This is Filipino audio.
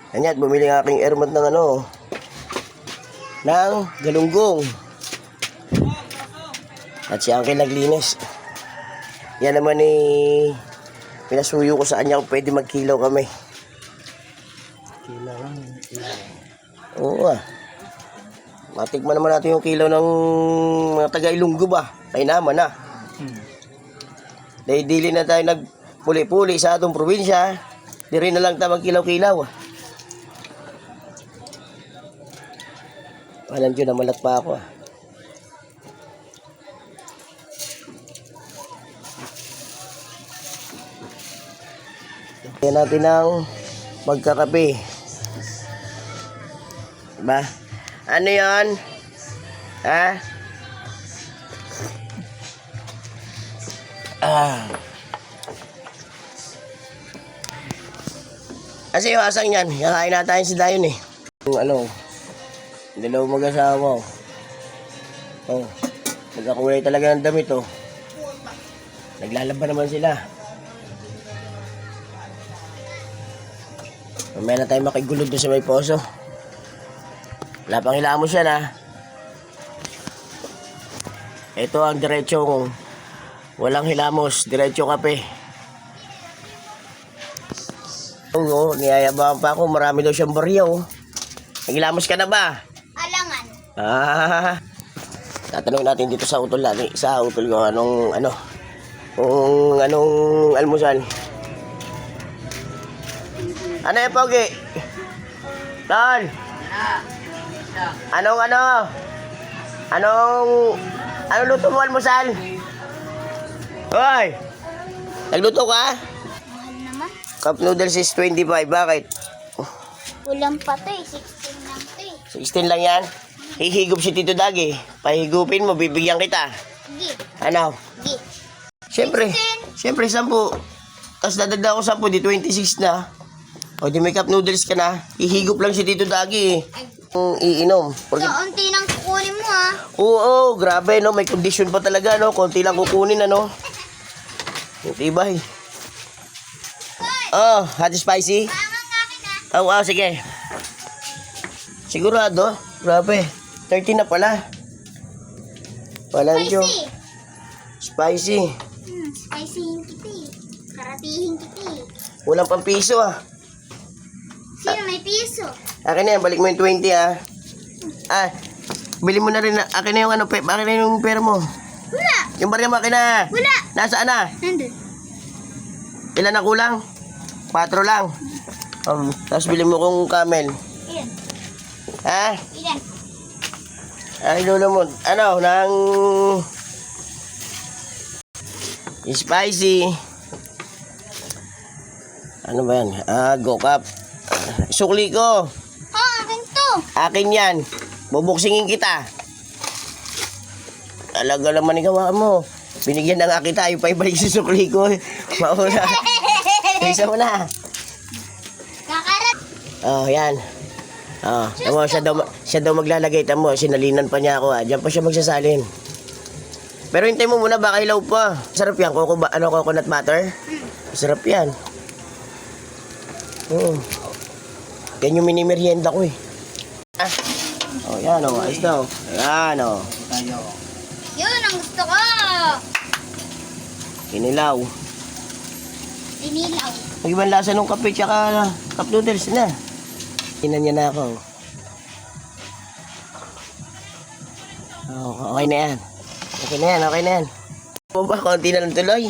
Ganyan, bumili ng aking airmat ng ano, ng galunggong. At si Uncle naglinis. Yan naman pinasuyo ko sa kanya kung pwede magkilaw kami. Kilaw lang. Oo ah. Matikman naman natin yung kilaw ng mga taga-Ilonggo ba? Ay naman ah. Dahil dili na tayo nagpuli-puli sa atong probinsya. Di rin na lang tayo magkilaw-kilaw ah. Alam nyo na malat pa ako ah. Kaya natin ang magkakape. Diba? Ano yon? Ha? Kasi yung asang yan, kakain na tayo si Dayon eh. Yung ano, dalawang mag-asawa. Oh, magkakulay talaga ng damit oh. Naglalaban naman sila. Mamaya na tayo makigulod doon sa may poso. Wala pang hilamos yan ha. Ito ang diretsong walang hilamos, diretso kape. Oo, niyayabang pa ako, marami daw siyang baryaw. Naghilamos ka na ba? Alangan. Tatanungin natin dito sa utol natin, sa utol ko anong almusal. Ano yung pogi? Tol? Anong luto mo almusal? Hoy! Nagluto ka? Mahal naman. Cup noodles is 25, bakit? Kulang pa to eh. 16 lang to eh. 16 lang yan? Hihigop si Tito Dagi. Pahigupin mo, bibigyan kita. Sige. Ano? Sige. Siyempre 10. Tapos dadagdag ko 10, di 26 na. O di may cup noodles ka na. Hihigop lang si Tito Dagi. Iinom. So, unti nang kukunin mo ah. Oo, grabe no, may condition pa talaga no, konti lang kukunin ano. Tibay. Oh, hot spicy? Oo, sige. Sigurado, grabe. 13 na pala. Walang Spicy. Diyo. Spicy. Spicy yung kiti. Karatihin kiti. Walang pang piso ah. Sino may piso? Akin na yan, balik mo yung 20 ah. Bili mo na rin, akin na yung akin na yung pera mo. Wala. Yung barya mo, akin na. Wala. Nasaan na? Nandun. Ilan na kulang? 4 lang. Tapos bili mo kong camel. Ilan? Ha? Ilan? Ay, lolo mo. Ano, ng spicy. Ano ba yan? Go cup. Sukli ko. Ha, akin to. Akin yan. Bubuksingin kita. Talaga naman ikaw mo. Binigyan na nga kita. Yung pa ibalik si sukli ko. Mauna. Isa mo na. Kakarat. Oh, yan. Tamo, siya daw maglalagay. Tamo, sinalinan pa niya ako. Diyan pa siya magsasalin. Pero hintay mo muna, baka ilaw pa. Sarap yan. Coconut butter? Sarap yan. Yan yung mini-merienda ko eh. Oh, yan o. Ayos daw. Yan o. Yun ang gusto ko. Kinilaw. Dinilaw. Mag-ibang lasa ng kape tsaka cup noodles na. Tinan niya na ako. Okay na yan. Okay na yan. Konti na lang tuloy.